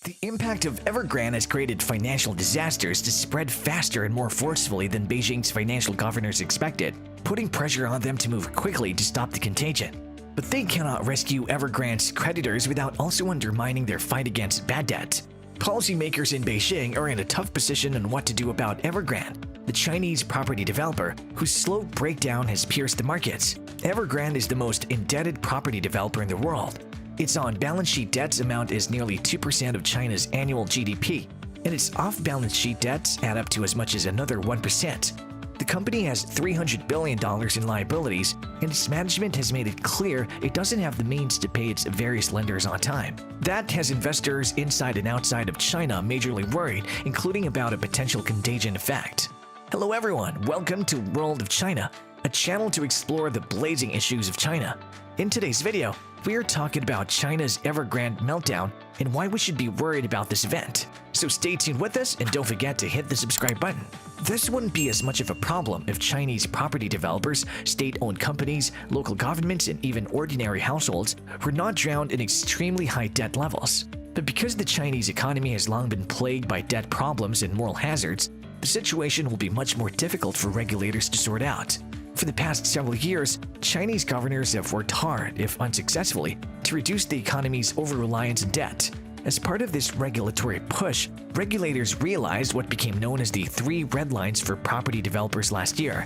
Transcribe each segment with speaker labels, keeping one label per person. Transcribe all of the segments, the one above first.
Speaker 1: The impact of Evergrande has created financial disasters to spread faster and more forcefully than Beijing's financial governors expected, putting pressure on them to move quickly to stop the contagion. But they cannot rescue Evergrande's creditors without also undermining their fight against bad debt. Policymakers in Beijing are in a tough position on what to do about Evergrande, the Chinese property developer whose slow breakdown has pierced the markets. Evergrande is the most indebted property developer in the world. Its on-balance sheet debts amount is nearly 2% of China's annual GDP, and its off-balance sheet debts add up to as much as another 1%. The company has $300 billion in liabilities, and its management has made it clear it doesn't have the means to pay its various lenders on time. That has investors inside and outside of China majorly worried, including about a potential contagion effect. Hello everyone, welcome to World of China, a channel to explore the blazing issues of China. In today's video, we are talking about China's Evergrande meltdown and why we should be worried about this event. So stay tuned with us and don't forget to hit the subscribe button. This wouldn't be as much of a problem if Chinese property developers, state-owned companies, local governments, and even ordinary households were not drowned in extremely high debt levels. But because the Chinese economy has long been plagued by debt problems and moral hazards, the situation will be much more difficult for regulators to sort out. For the past several years, Chinese governors have worked hard, if unsuccessfully, to reduce the economy's over-reliance on debt. As part of this regulatory push, regulators realized what became known as the 3 red lines for property developers last year.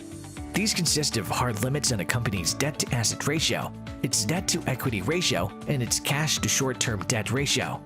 Speaker 1: These consist of hard limits on a company's debt-to-asset ratio, its debt-to-equity ratio, and its cash-to-short-term debt ratio.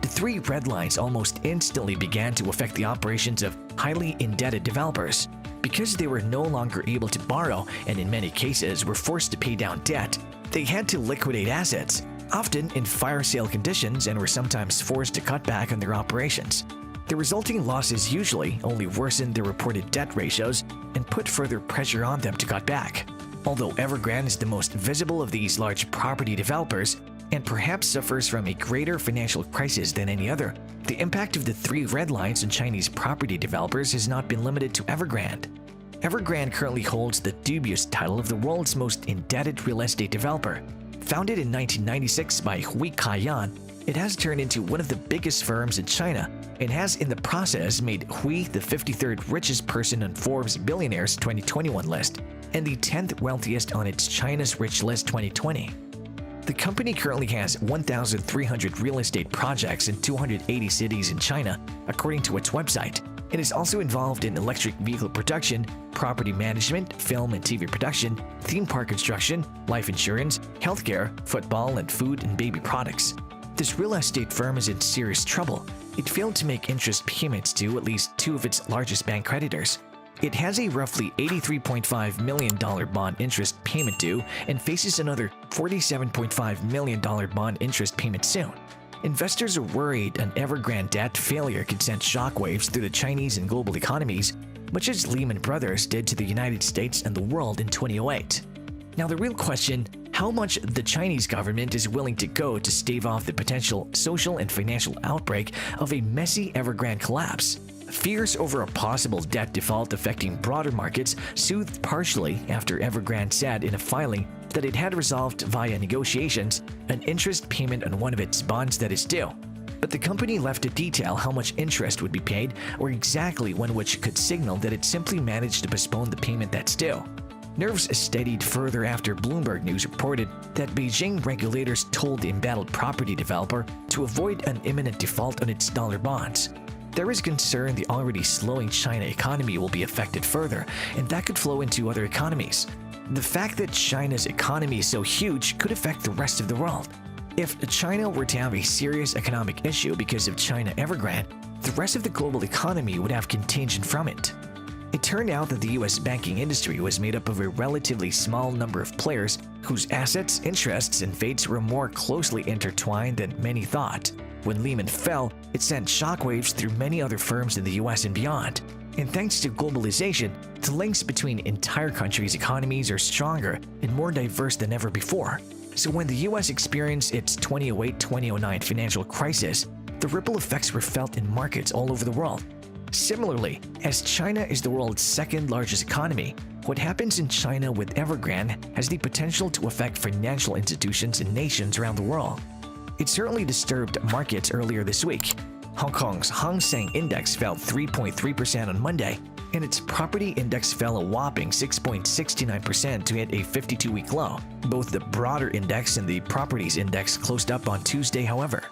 Speaker 1: The 3 red lines almost instantly began to affect the operations of highly indebted developers. Because they were no longer able to borrow and in many cases were forced to pay down debt, they had to liquidate assets, often in fire sale conditions, and were sometimes forced to cut back on their operations. The resulting losses usually only worsened their reported debt ratios and put further pressure on them to cut back. Although Evergrande is the most visible of these large property developers and perhaps suffers from a greater financial crisis than any other, the impact of the 3 red lines on Chinese property developers has not been limited to Evergrande. Evergrande currently holds the dubious title of the world's most indebted real estate developer. Founded in 1996 by Hui Ka-yan, it has turned into one of the biggest firms in China and has in the process made Hui the 53rd richest person on Forbes Billionaires 2021 list and the 10th wealthiest on its China's Rich List 2020. The company currently has 1,300 real estate projects in 280 cities in China, according to its website. It is also involved in electric vehicle production, property management, film and TV production, theme park construction, life insurance, healthcare, football, and food and baby products. This real estate firm is in serious trouble. It failed to make interest payments to at least 2 of its largest bank creditors. It has a roughly $83.5 million bond interest payment due and faces another $47.5 million bond interest payment soon. Investors are worried an Evergrande debt failure could send shockwaves through the Chinese and global economies, much as Lehman Brothers did to the United States and the world in 2008. Now the real question, how much the Chinese government is willing to go to stave off the potential social and financial outbreak of a messy Evergrande collapse. Fears over a possible debt default affecting broader markets soothed partially after Evergrande said in a filing that it had resolved via negotiations an interest payment on one of its bonds that is due. But the company left to detail how much interest would be paid or exactly when, which could signal that it simply managed to postpone the payment that's due. Nerves steadied further after Bloomberg News reported that Beijing regulators told the embattled property developer to avoid an imminent default on its dollar bonds. There is concern the already slowing China economy will be affected further, and that could flow into other economies. The fact that China's economy is so huge could affect the rest of the world. If China were to have a serious economic issue because of China Evergrande, the rest of the global economy would have contagion from it. It turned out that the US banking industry was made up of a relatively small number of players whose assets, interests, and fates were more closely intertwined than many thought. When Lehman fell, it sent shockwaves through many other firms in the US and beyond. And thanks to globalization, the links between entire countries' economies are stronger and more diverse than ever before. So when the US experienced its 2008-2009 financial crisis, the ripple effects were felt in markets all over the world. Similarly, as China is the world's second largest economy, what happens in China with Evergrande has the potential to affect financial institutions and nations around the world. It certainly disturbed markets earlier this week. Hong Kong's Hang Seng Index fell 3.3% on Monday, and its property index fell a whopping 6.69% to hit a 52-week low. Both the broader index and the properties index closed up on Tuesday, however.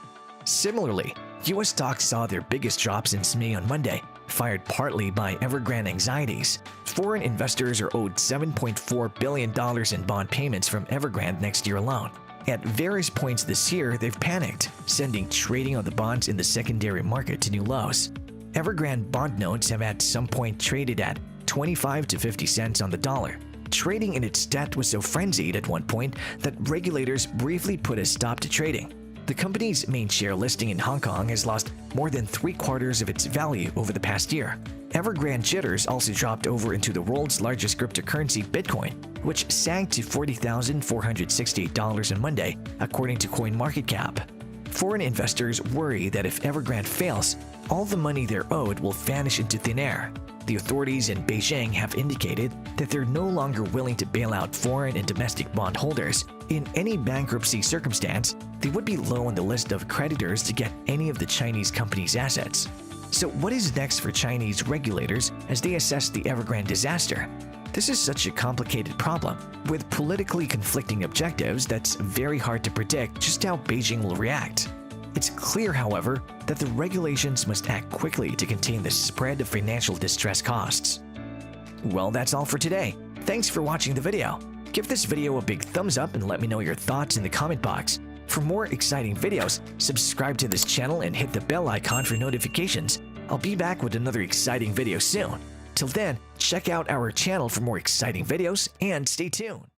Speaker 1: Similarly, U.S. stocks saw their biggest drop since May on Monday, fired partly by Evergrande anxieties. Foreign investors are owed $7.4 billion in bond payments from Evergrande next year alone. At various points this year, they've panicked, sending trading on the bonds in the secondary market to new lows. Evergrande bond notes have at some point traded at 25 to 50 cents on the dollar. Trading in its debt was so frenzied at one point that regulators briefly put a stop to trading. The company's main share listing in Hong Kong has lost more than 3/4 of its value over the past year. Evergrande jitters also dropped over into the world's largest cryptocurrency, Bitcoin, which sank to $40,468 on Monday, according to CoinMarketCap. Foreign investors worry that if Evergrande fails, all the money they're owed will vanish into thin air. The authorities in Beijing have indicated that they're no longer willing to bail out foreign and domestic bondholders. In any bankruptcy circumstance, they would be low on the list of creditors to get any of the Chinese company's assets. So what is next for Chinese regulators as they assess the Evergrande disaster? This is such a complicated problem. With politically conflicting objectives, that's very hard to predict just how Beijing will react. It's clear, however, that the regulations must act quickly to contain the spread of financial distress costs. Well, that's all for today. Thanks for watching the video. Give this video a big thumbs up and let me know your thoughts in the comment box. For more exciting videos, subscribe to this channel and hit the bell icon for notifications. I'll be back with another exciting video soon. Till then, check out our channel for more exciting videos and stay tuned.